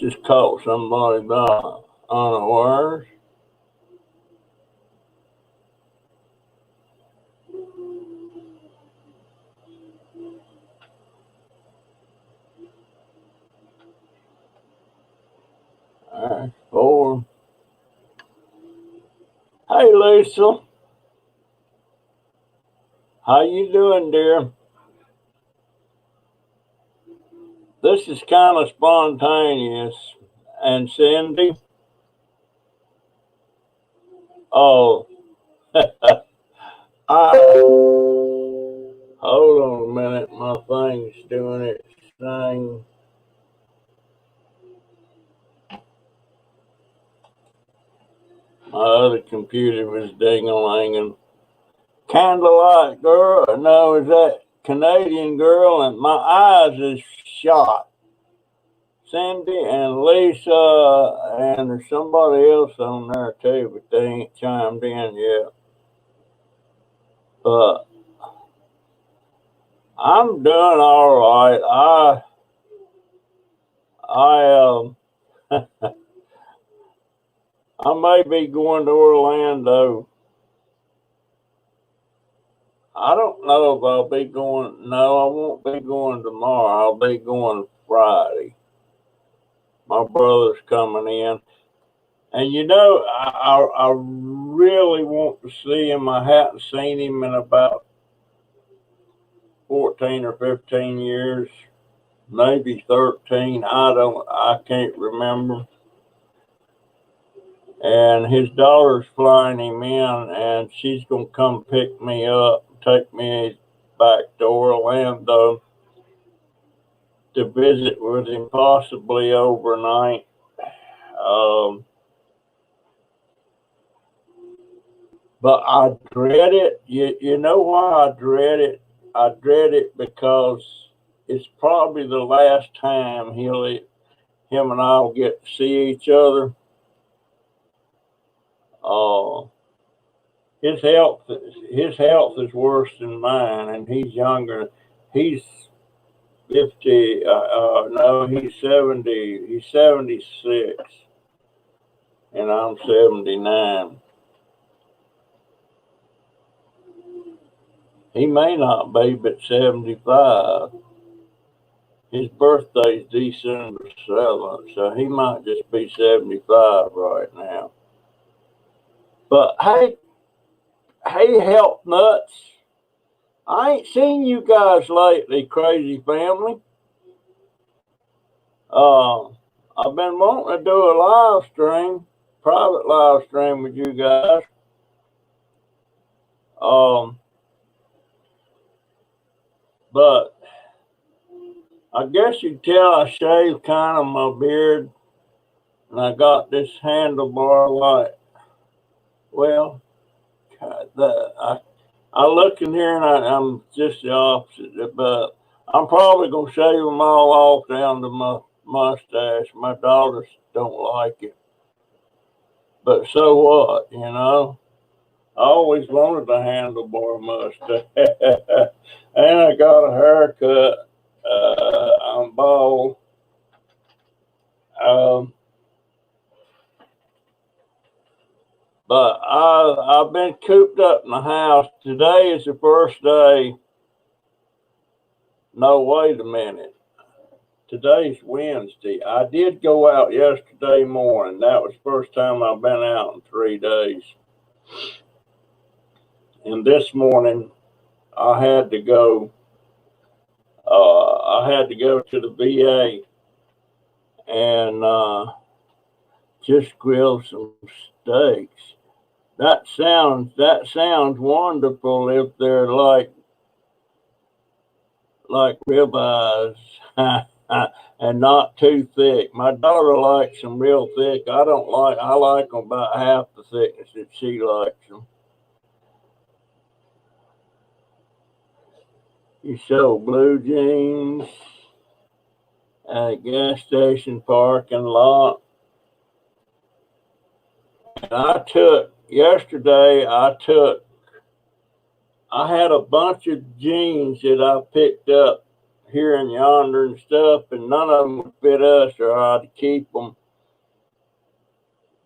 just caught somebody by unawares. Alright, 4. Hey, Lisa. How you doing, dear? This is kind of spontaneous. And Cindy? Oh, hold on a minute. My thing's doing its thing. My other computer was ding-a-langing. Candlelight girl? No, is that Canadian girl? And my eyes is shot. Cindy and Lisa, and there's somebody else on there too, but they ain't chimed in yet. But I'm doing all right. I may be going to Orlando. I don't know if I'll be going. No, I won't be going tomorrow. I'll be going Friday. My brother's coming in. And you know, I really want to see him. I haven't seen him in about 14 or 15 years, maybe 13. I can't remember. And his daughter's flying him in, and she's going to come pick me up, take me back to Orlando to visit with him, possibly overnight. But I dread it. You know why I dread it? I dread it because it's probably the last time him and I will get to see each other. His health is worse than mine, and he's younger. He's 50. No, he's 70. He's 76, and I'm 79. He may not be, but 75. His birthday's December 7th, so he might just be 75 right now. But hey, health nuts. I ain't seen you guys lately, crazy family. I've been wanting to do a live stream, private live stream with you guys. But I guess you tell I shaved kind of my beard, and I got this handlebar light. Well, God, I look in here and I'm just the opposite, but I'm probably gonna shave them all off down to my mustache. My daughters don't like it, but so what, you know? I always wanted a handlebar mustache, and I got a haircut. I'm bald. But I've been cooped up in the house. Today is the first day. No, wait a minute. Today's Wednesday. I did go out yesterday morning. That was the first time I've been out in 3 days. And this morning I had to go. I had to go to the VA and just grill some steaks. That sounds wonderful if they're like ribeyes and not too thick. My daughter likes them real thick. I like them about half the thickness that she likes them. You sold blue jeans at a gas station parking lot. And yesterday I had a bunch of jeans that I picked up here and yonder and stuff, and none of them would fit us, or I'd keep them.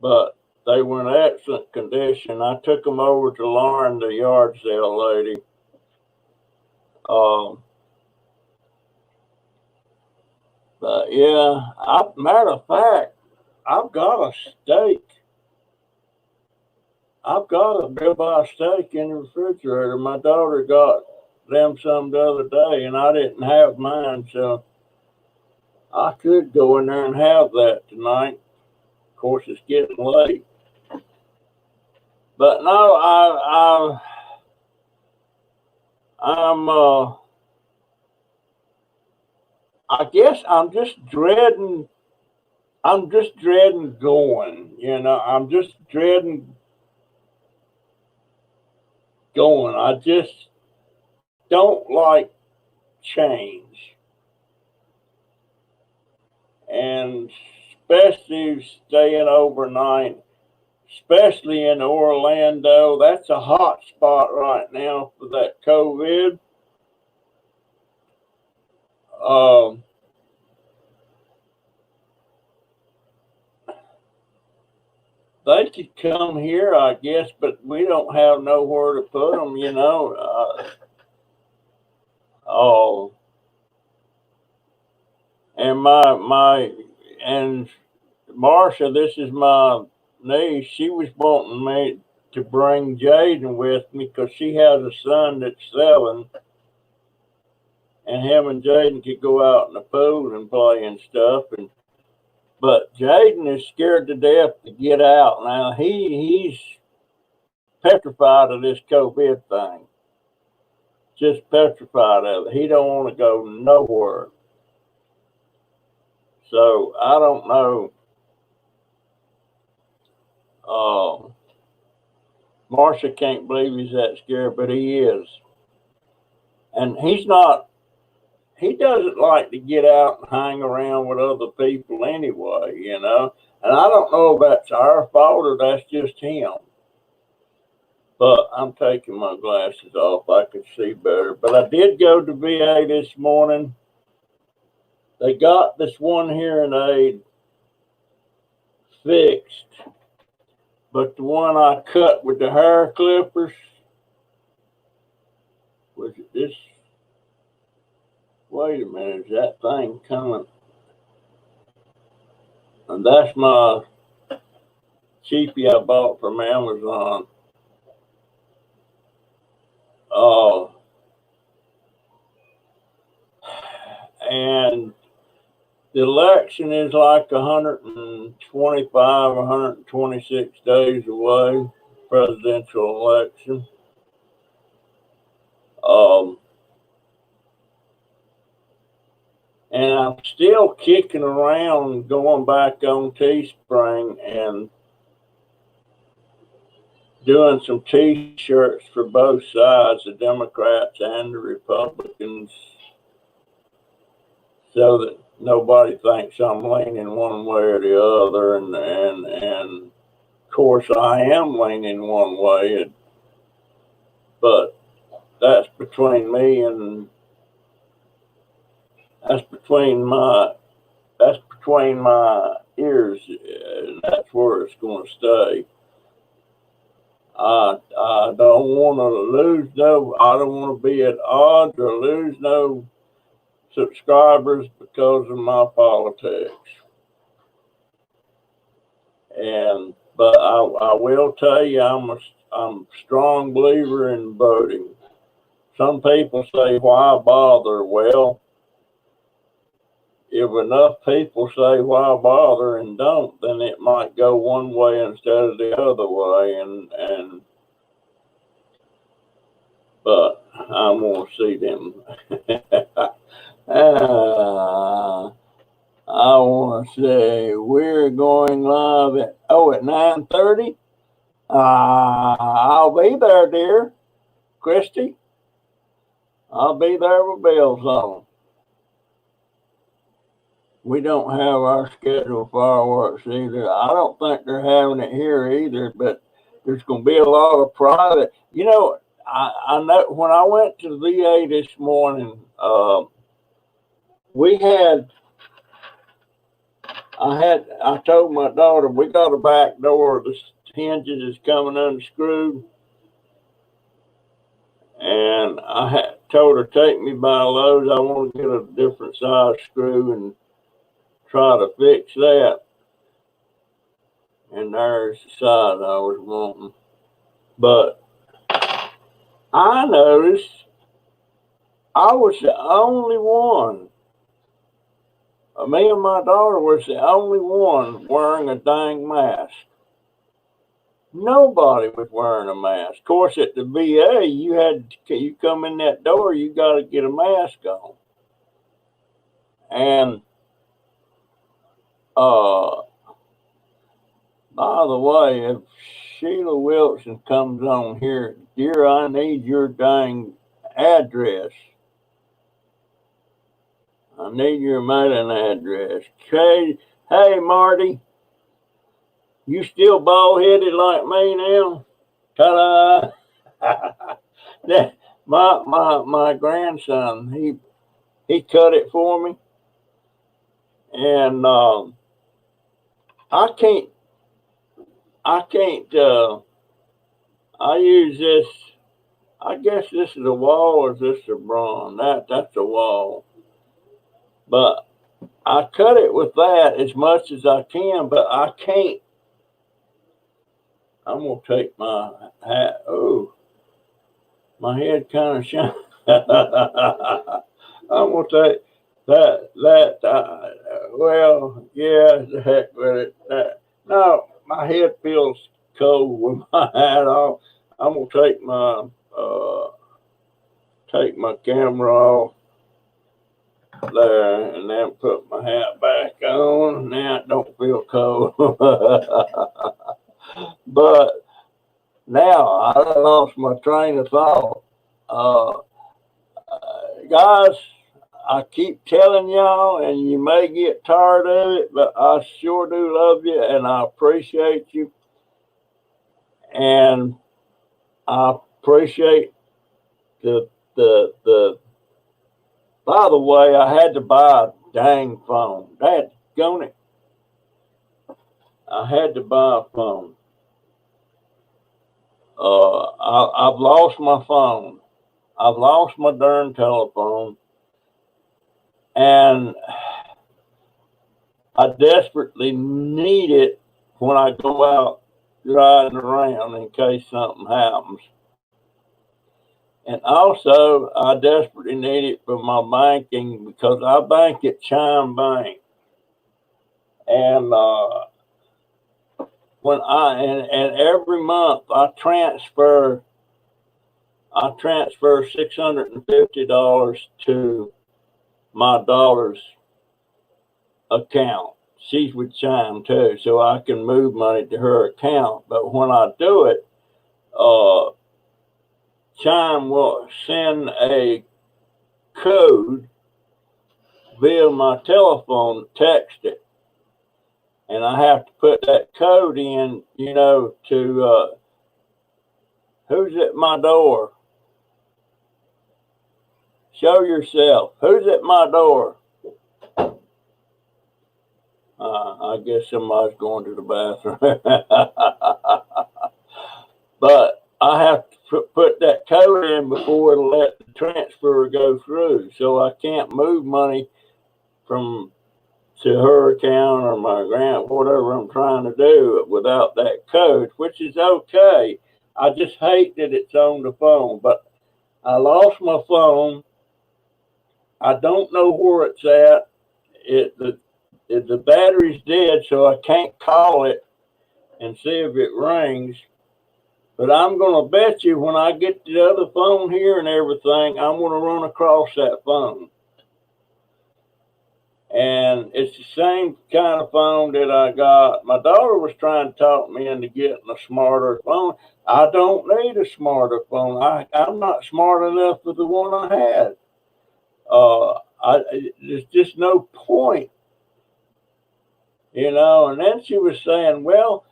But they were in excellent condition. I took them over to Lauren, the yard sale lady. But yeah, matter of fact, I've got a steak. I've got a ribeye steak in the refrigerator. My daughter got them some the other day, and I didn't have mine, so I could go in there and have that tonight. Of course, it's getting late. But no, I guess I'm just dreading. I'm just dreading going. I'm just dreading going. I just don't like change, and especially staying overnight, especially in Orlando. That's a hot spot right now for that COVID. They could come here, I guess, but we don't have nowhere to put them. Oh, and and Marcia, this is my niece. She was wanting me to bring Jaden with me because she has a son that's 7, and him and Jaden could go out in the pool and play and stuff. But Jaden is scared to death to get out now. He's petrified of this COVID thing. Just petrified of it. He don't want to go nowhere. So I don't know. Marcia can't believe he's that scared, but he is. And he doesn't like to get out and hang around with other people anyway, And I don't know if that's our fault or that's just him. But I'm taking my glasses off. I could see better. But I did go to VA this morning. They got this one hearing aid fixed. But the one I cut with the hair clippers, was it this? Wait a minute, is that thing coming? And that's my cheapie I bought from Amazon. And the election is like 125, 126 days away, presidential election. And I'm still kicking around going back on Teespring and doing some T-shirts for both sides, the Democrats and the Republicans, so that nobody thinks I'm leaning one way or the other. And of course I am leaning one way, but that's between me and that's between my ears, and that's where it's going to stay. I don't want to lose I don't want to be at odds or lose no subscribers because of my politics. But I will tell you, I'm a strong believer in voting. Some people say, why bother? Well, if enough people say why bother and don't, then it might go one way instead of the other way. But I'm gonna see them. I want to say we're going live at 9:30. I'll be there, dear Christy. I'll be there with bells on. We don't have our scheduled fireworks either. I don't think they're having it here either, but there's going to be a lot of private. I know when I went to the VA this morning, I told my daughter, we got a back door, the hinges is coming unscrewed. And I had told her, take me by Lowe's. I want to get a different size screw and try to fix that. And there's the size I was wanting. But I noticed I was the only one. Me and my daughter was the only one wearing a dang mask. Nobody was wearing a mask. Of course, at the VA, you come in that door, you got to get a mask on. And by the way, if Sheila Wilson comes on here, dear, I need your dang address. I need your mailing address. Okay. Hey, Marty, you still bald-headed like me now? Ta-da! my grandson, he cut it for me. And I use this, I guess this is a wall or is this a bronze? That's a wall. But I cut it with that as much as I can, but I can't. I'm going to take my hat. Oh, my head kind of shines. I'm going to take well, yeah, the heck with it. No, my head feels cold with my hat off. I'm going to take my camera off there and then put my hat back on. Now it don't feel cold. But now I lost my train of thought. Guys, I keep telling y'all, and you may get tired of it, but I sure do love you, and I appreciate you. And I appreciate the by the way, I had to buy a dang phone. Dadgone it. I had to buy a phone. I've lost my phone. I've lost my darn telephone. And I desperately need it when I go out riding around in case something happens. And also, I desperately need it for my banking because I bank at Chime Bank. And and every month I transfer $650 to my daughter's account. She's with Chime too, so I can move money to her account. But when I do it, Chime will send a code via my telephone, text it. And I have to put that code in, to who's at my door? Show yourself. Who's at my door? I guess somebody's going to the bathroom. But I have to put that code in before it'll let the transfer go through. So I can't move money to her account or my grant, whatever I'm trying to do without that code, which is okay. I just hate that it's on the phone. But I lost my phone. I don't know where it's at. The battery's dead, so I can't call it and see if it rings. But I'm going to bet you when I get the other phone here and everything, I'm going to run across that phone. And it's the same kind of phone that I got. My daughter was trying to talk me into getting a smarter phone. I don't need a smarter phone. I'm not smart enough for the one I had. There's just no point. And then she was saying, well,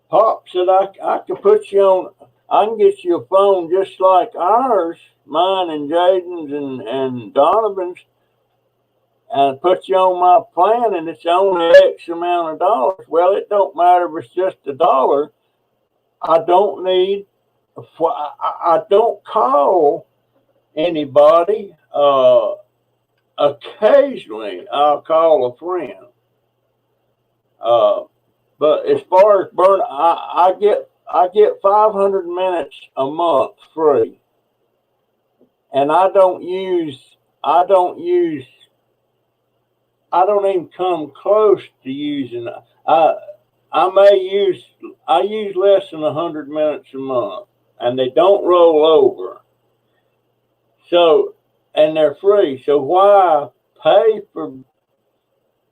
Pop said, I can put you on, I can get you a phone just like ours, mine and Jaden's and Donovan's. and put you on my plan, and it's only X amount of dollars. Well, it don't matter if it's just $1. I don't need. I don't call anybody. Occasionally, I'll call a friend. But as far as burn, I get 500 minutes a month free, and I don't even come close to using. I use less than 100 minutes a month, and they don't roll over. So, and they're free. So why pay for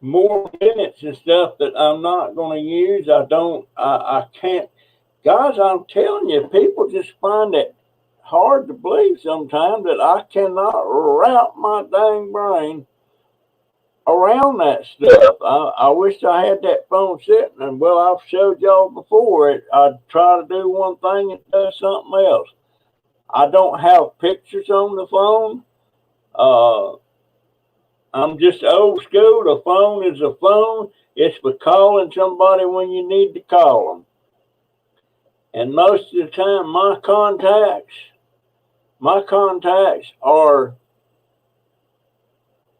more minutes and stuff that I'm not going to use? I can't. Guys, I'm telling you, people just find it hard to believe sometimes that I cannot wrap my dang brain around that stuff. I wish I had that phone sitting, and well, I've showed y'all before. I try to do one thing and do something else. I don't have pictures on the phone. I'm just old school. The phone is a phone. It's for calling somebody when you need to call them. And most of the time, my contacts are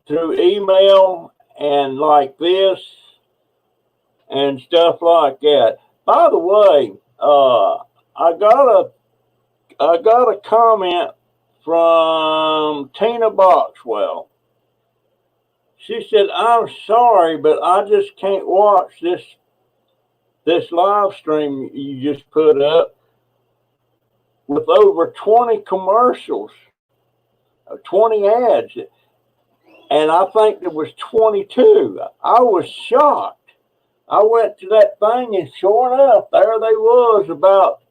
through email and like this and stuff like that. By the way, I got a comment from Tina Boxwell. She said, "I'm sorry, but I just can't watch this live stream you just put up with over 20 commercials, 20 ads, and I think there was 22. I was shocked. I went to that thing, and sure enough, there they was about,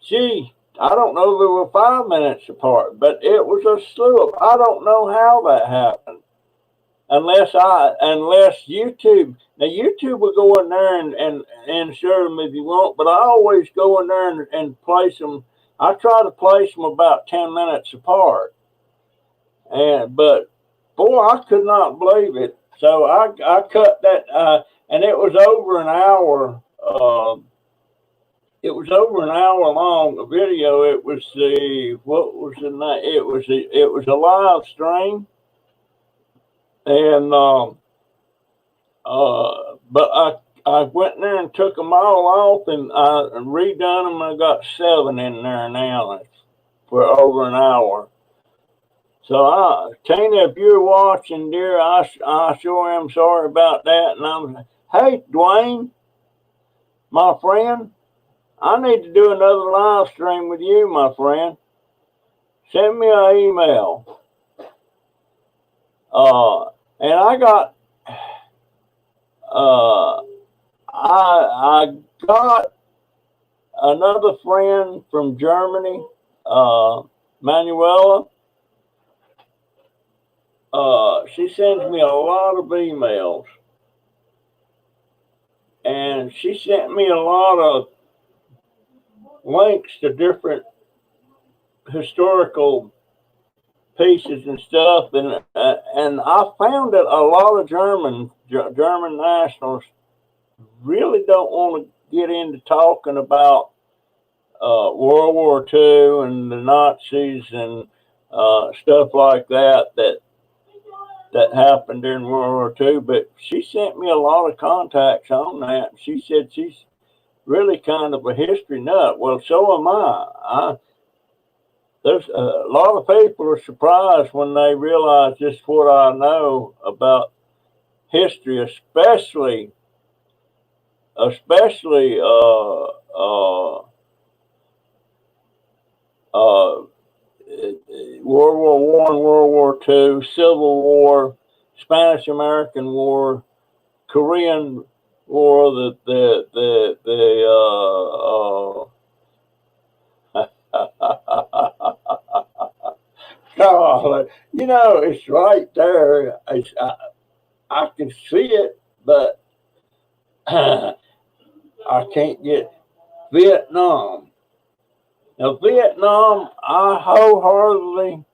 gee, I don't know if they were 5 minutes apart, but it was a slew of. I don't know how that happened, unless YouTube. Now YouTube will go in there and insert them if you want, but I always go in there and place them. I try to place them about 10 minutes apart, but boy, I could not believe it. So I cut that, and it was over an hour. It was over an hour long, a video. It was what was the name? It was a live stream, and but I went in there and took them all off, and I redone them. I got 7 in there now for over an hour. So, Tina, if you're watching, dear, I sure am sorry about that. And hey, Dwayne, my friend, I need to do another live stream with you, my friend. Send me an email. And I got, I got another friend from Germany, Manuela. She sends me a lot of emails, and she sent me a lot of links to different historical pieces and stuff, and I found that a lot of German nationals really don't want to get into talking about World War II and the Nazis and stuff like that happened during World War II. But she sent me a lot of contacts on that. She said she's really kind of a history nut. Well, so am I. There's a lot of people are surprised when they realize just what I know about history, especially World War I, World War II, Civil War, Spanish American War, Korean War, God, it's right there. I can see it, but I can't get Vietnam. Now, Vietnam, I wholeheartedly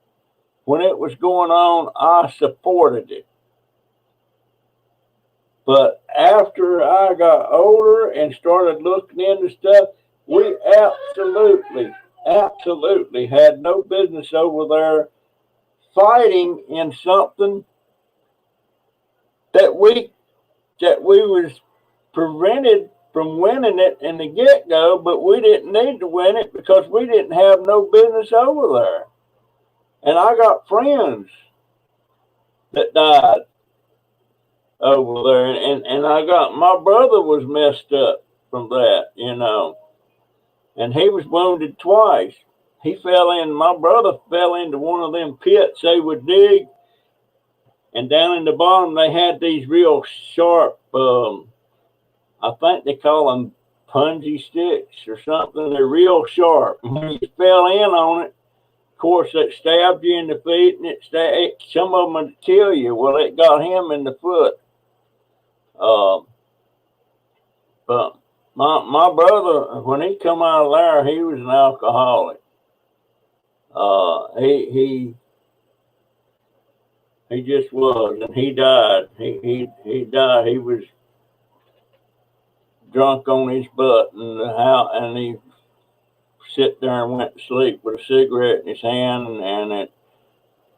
when it was going on, I supported it. But after I got older and started looking into stuff, we absolutely had no business over there fighting in something that we was prevented from winning it in the get-go, but we didn't need to win it because we didn't have no business over there. And I got friends that died over there, and I got, my brother was messed up from that, and he was wounded twice. My brother fell into one of them pits they would dig, and down in the bottom they had these real sharp, I think they call them punji sticks or something. They're real sharp. When you fell in on it, of course, it stabbed you in the feet, and some of them would kill you. Well, it got him in the foot. But my brother, when he come out of there, he was an alcoholic. He just was, and he died. He died. He was drunk on his butt, and he sit there and went to sleep with a cigarette in his hand, and it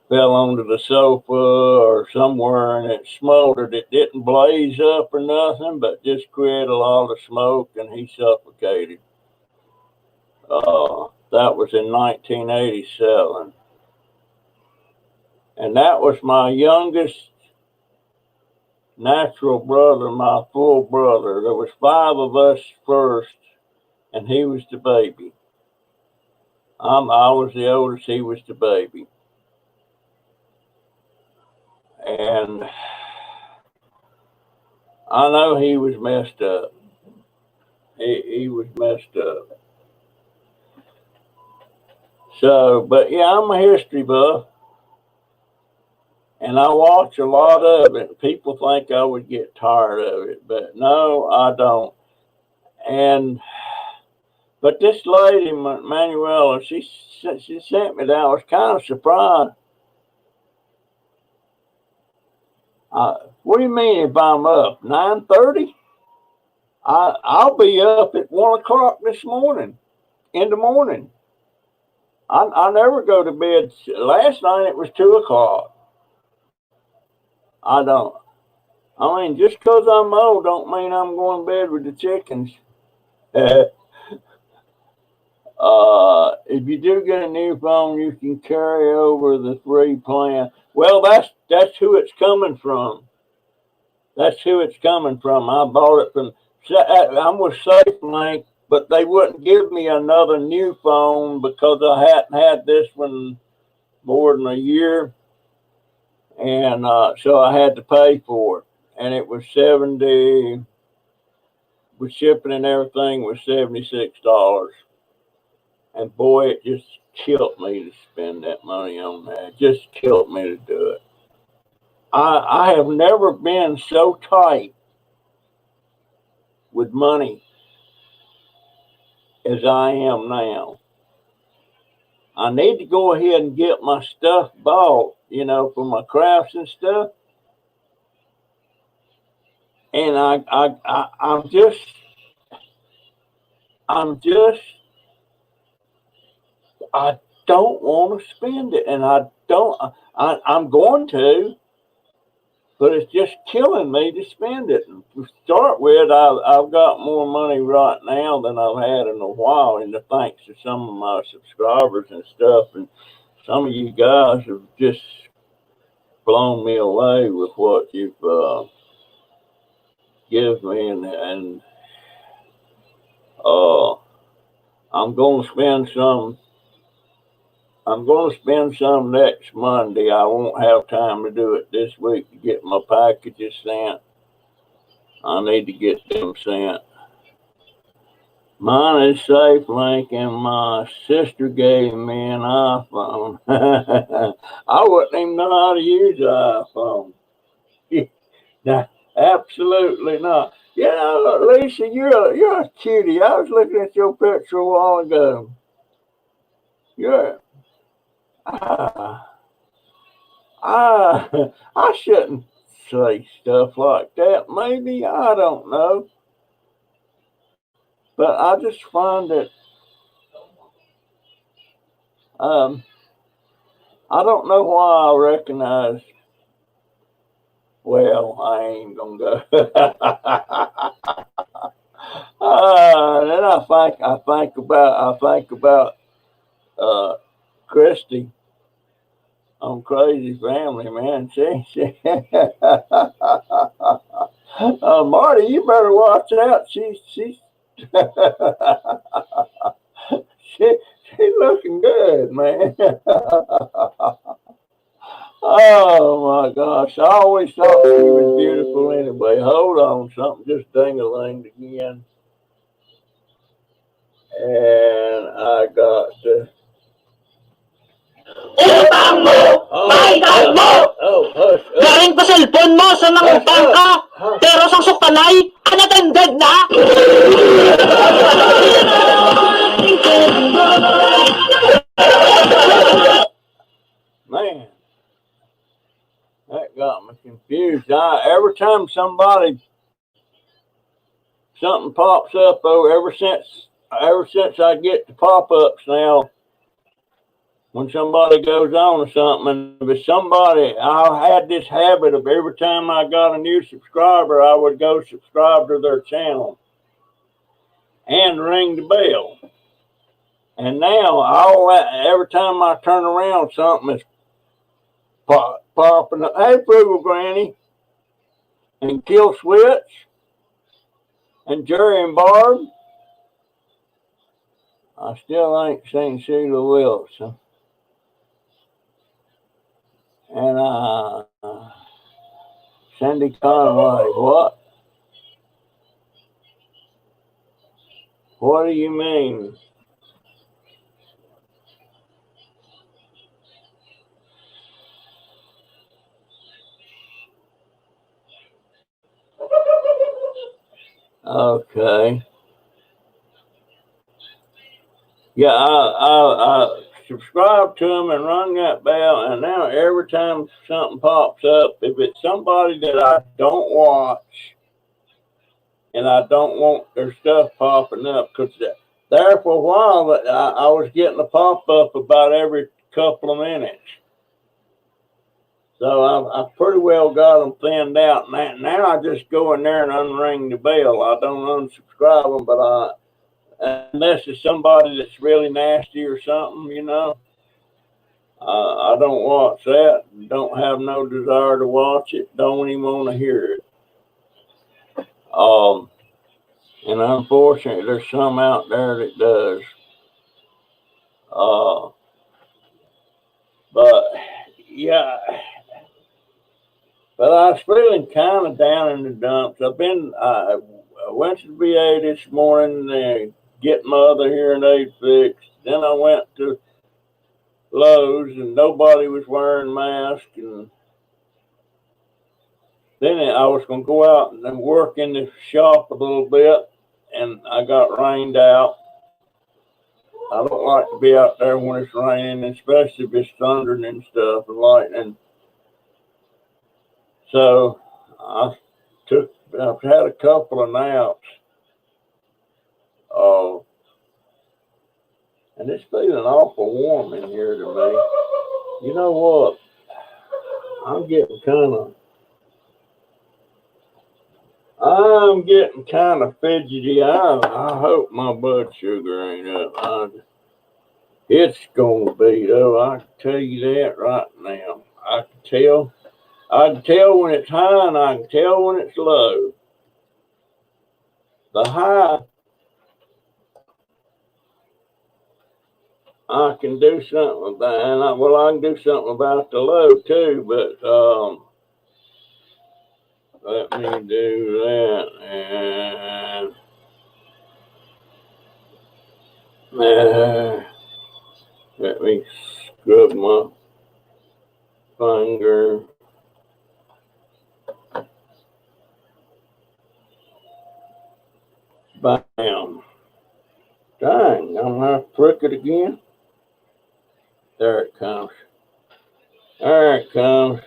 fell onto the sofa or somewhere, and it smoldered. It didn't blaze up or nothing, but just created a lot of smoke, and he suffocated. That was in 1987. And that was my youngest natural brother, my full brother. There was 5 of us first, and he was the baby. I was the oldest, he was the baby. And I know he was messed up. He was messed up. So, but yeah, I'm a history buff. And I watch a lot of it. People think I would get tired of it, but no, I don't. But this lady, Manuela, she sent me that. I was kind of surprised. What do you mean if I'm up? 9:30? I'll be up at 1 o'clock this morning, in the morning. I never go to bed. Last night it was 2 o'clock. I don't. I mean, just because I'm old don't mean I'm going to bed with the chickens. If you do get a new phone, you can carry over the free plan. Well, that's who it's coming from. That's who it's coming from. I bought it from. I'm with SafeLink, but they wouldn't give me another new phone because I hadn't had this one more than a year, and so I had to pay for it, and it was 70. With shipping and everything was $76. And boy, it just killed me to spend that money on that. It just killed me to do it. I have never been so tight with money as I am now. I need to go ahead and get my stuff bought, for my crafts and stuff. And I'm just I don't want to spend it, and I'm going to, but it's just killing me to spend it. And to start with, I've got more money right now than I've had in a while, and thanks to some of my subscribers and stuff, and some of you guys have just blown me away with what you've given me, and I'm going to spend some. I'm going to spend some next Monday. I won't have time to do it this week to get my packages sent. I need to get them sent. Mine is SafeLink, and my sister gave me an iPhone. I wouldn't even know how to use an iPhone. No, absolutely not. Lisa, you're a cutie. I was looking at your picture a while ago. I shouldn't say stuff like that. Maybe, I don't know. But I just find that um, I don't know why I recognize. Well, I ain't gonna go. Then I think about uh, Christy on Crazy Family, man. Marty, you better watch out. She's she, she's looking good, man. Oh my gosh, I always thought she was beautiful anyway. Hold on, something just ding-a-linged again. And I got to. Utang mo! Bayaran mo! Hush, Galing pa cellphone mo sa nangutang ka! Pero sa sukanay, unattended na! Man, that got me confused. Every time something pops up, ever since I get the pop-ups now, when somebody goes on or something, and if it's somebody, I had this habit of every time I got a new subscriber, I would go subscribe to their channel and ring the bell. And now every time I turn around, something is popping up. Hey, Frugal Granny, and Kill Switch, and Jerry and Barb. I still ain't seen Sheila Wilson. And Cindy Conway. What? What do you mean? Okay. Yeah, I subscribed to them and rung that bell, and now every time something pops up, if it's somebody that I don't watch, and I don't want their stuff popping up, because there for a while I was getting a pop up about every couple of minutes. So I pretty well got them thinned out. Now I just go in there and unring the bell. I don't unsubscribe them, but unless it's somebody that's really nasty or something, I don't watch that. Don't have no desire to watch it. Don't even want to hear it. And unfortunately, there's some out there that does. But yeah, but I was feeling kind of down in the dumps. I went to the VA this morning to get my other hearing aid fixed. Then I went to Lowe's and nobody was wearing masks. And then I was going to go out and work in the shop a little bit, and I got rained out. I don't like to be out there when it's raining, especially if it's thundering and stuff and lightning. So I've had a couple of naps. And it's feeling awful warm in here to me. You know what? I'm getting kind of fidgety. I hope my blood sugar ain't up. It's gonna be though. I can tell you that right now. I can tell when it's high and I can tell when it's low. The high, I can do something about, and I can do something about the low too. But let me do that, and let me scrub my finger. Bam. Dang, I'm gonna have to flick it again. There it comes. There it comes.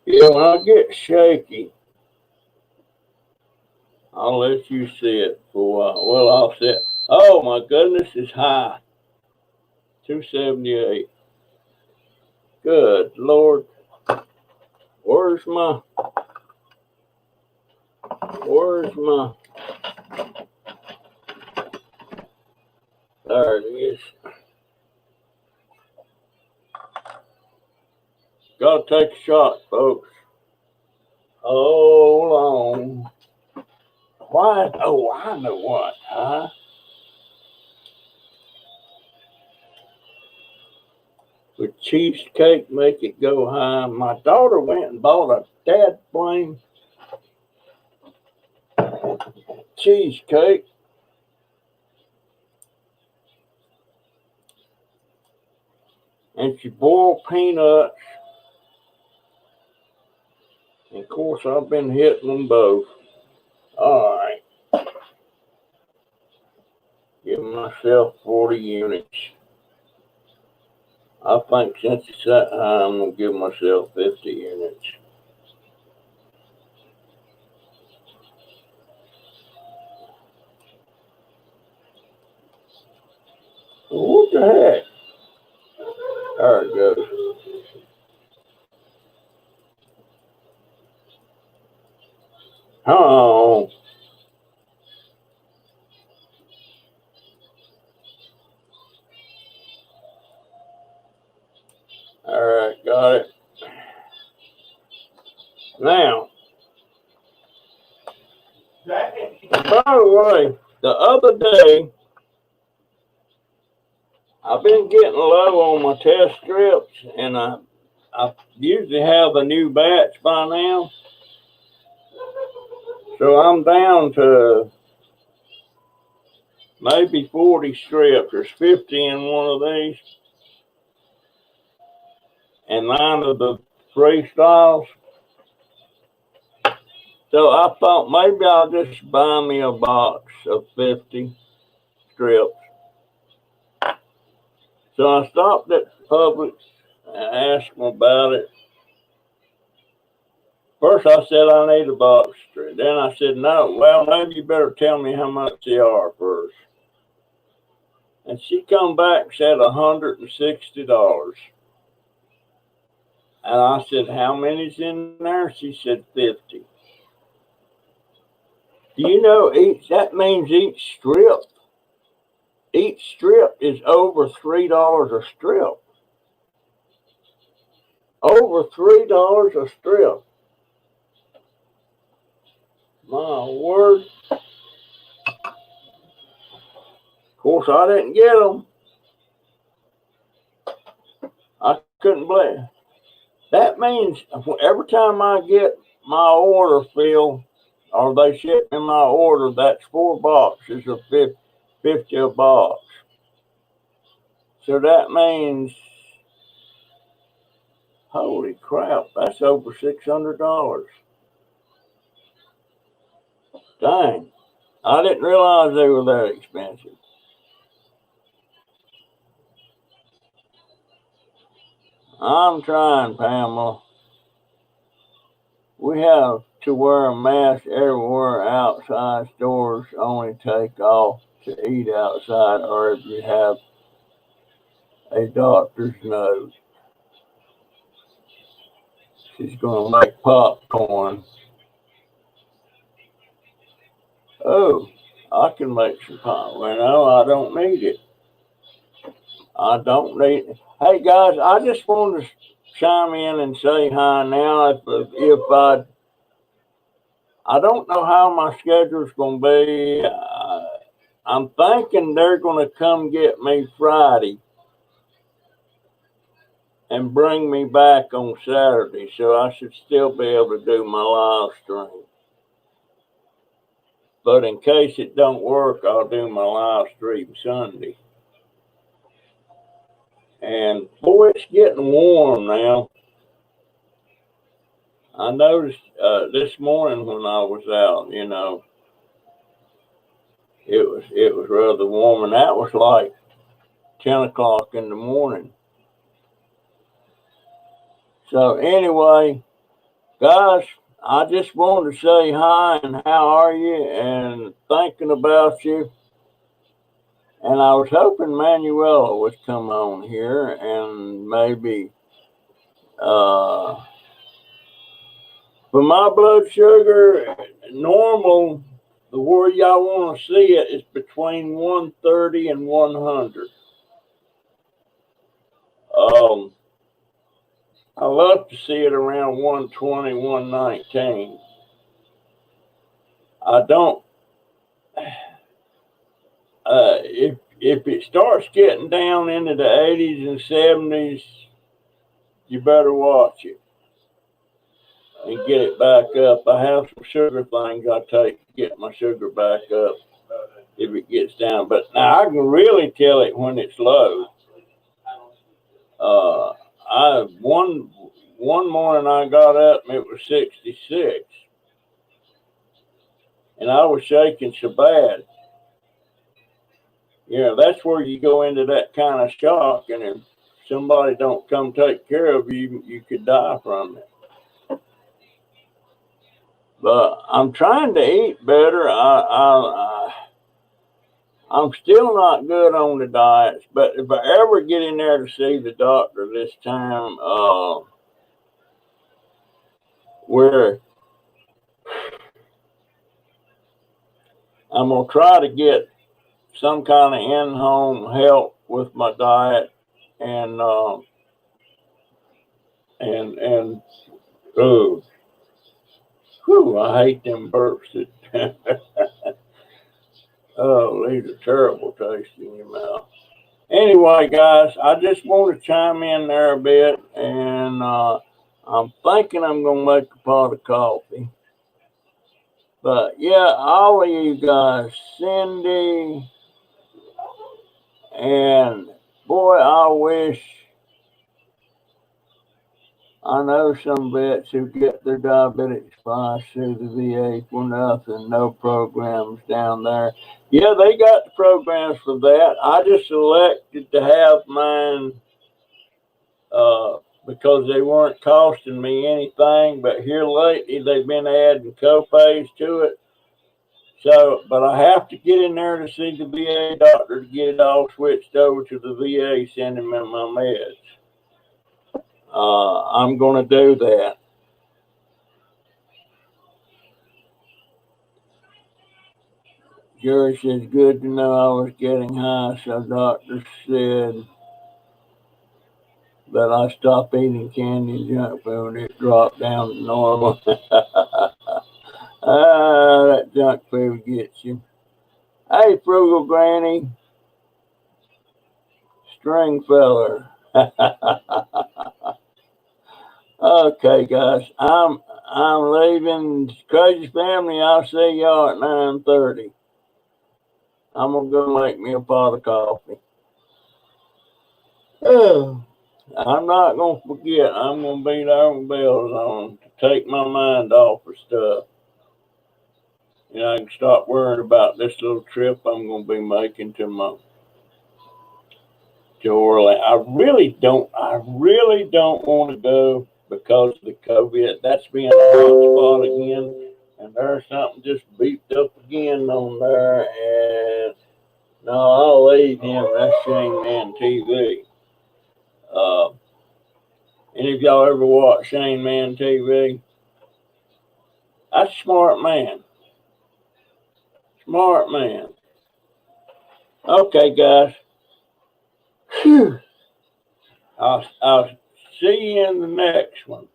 Yeah, when I get shaky, I'll let you see it for a while. Well, I'll see it. Oh my goodness, it's high. 278. Good Lord. Where's my there it is. Gotta take a shot, folks. Hold on. Why? Oh, I know what, huh? With cheesecake, make it go high. My daughter went and bought a dad blame cheesecake. And she boiled peanuts. And of course, I've been hitting them both. All right. Give myself 40 units. I think since it's that high, I'm going to give myself 50 units. What the heck? There it goes. Oh. All right, got it. Now, by the way, the other day, I've been getting low on my test strips, and I usually have a new batch by now. So I'm down to maybe 40 strips. There's 50 in one of these, and 9 of the freestyles. So I thought maybe I'll just buy me a box of 50 strips. So I stopped at Publix and asked them about it. First I said I need a box of strips. Then I said, no, well, maybe you better tell me how much they are first. And she come back and said $160. And I said, how many's in there? She said 50. Do you know that means each strip is over $3 a strip. Over $3 a strip. My word. Of course, I didn't get them. I couldn't believe it. That means every time I get my order filled, or they ship me my order, that's 4 boxes of 50 a box. So that means, holy crap, that's over $600. Dang, I didn't realize they were that expensive. I'm trying, Pamela. We have to wear a mask everywhere. Outside stores only take off to eat outside, or if you have a doctor's note. She's going to make popcorn. Oh, I can make some popcorn. No, I don't need it. I don't need it. Hey guys, I just wanted to chime in and say hi now. If I don't know how my schedule's going to be. I'm thinking they're going to come get me Friday and bring me back on Saturday, so I should still be able to do my live stream. But in case it don't work, I'll do my live stream Sunday. And boy, it's getting warm now. I noticed this morning when I was out, it was rather warm, and that was like 10 o'clock in the morning. So anyway, guys, I just wanted to say hi and how are you and thinking about you. And I was hoping Manuela would come on here and maybe for my blood sugar, normal, the where y'all want to see it is between 130 and 100. I love to see it around 120, 119. I don't, if it starts getting down into the 80s and 70s, you better watch it and get it back up. I have some sugar things I take to get my sugar back up if it gets down. But now I can really tell it when it's low. One morning I got up and it was 66, and I was shaking so bad. You know, that's where you go into that kind of shock, and if somebody don't come take care of you, you could die from it. But I'm trying to eat better. I'm still not good on the diets, but if I ever get in there to see the doctor this time, where I'm gonna try to get some kind of in-home help with my diet and oh, whew, I hate them burps. Oh, these are terrible tasting in your mouth. Anyway, guys, I just want to chime in there a bit, and I'm thinking I'm gonna make a pot of coffee. But yeah, all of you guys, Cindy, and boy, I wish I know some vets who get their diabetic spots through the VA for nothing, no programs down there. Yeah, they got the programs for that. I just elected to have mine because they weren't costing me anything. But here lately, they've been adding copays to it. So, but I have to get in there to see the VA doctor to get it all switched over to the VA sending me my meds. I'm going to do that. Jerry says, good to know I was getting high, so doctor said that I stopped eating candy and junk food, it dropped down to normal. That junk food gets you. Hey, Frugal Granny, Stringfeller. Okay, guys, I'm leaving. Crazy Family, I'll see y'all at 9:30. I'm gonna go make me a pot of coffee. Oh, I'm not gonna forget. I'm gonna be there with bells on to take my mind off of stuff. And I can stop worrying about this little trip I'm gonna be making to Orlando. I really don't want to go because of the COVID. That's being a hot spot again. And there's something just beeped up again on there. And no, I'll leave him. That's Shane Man TV. Any of y'all ever watch Shane Man TV? That's a smart man. Smart man. Okay, guys. Whew. I'll see you in the next one.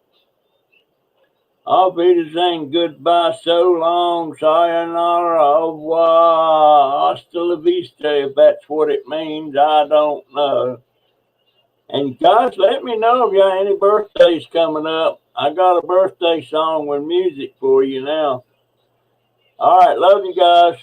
Auf Wiedersehen, goodbye, so long, sayonara, au revoir, hasta la vista, if that's what it means, I don't know. And guys, let me know if you got any birthdays coming up. I got a birthday song with music for you now. All right, love you guys.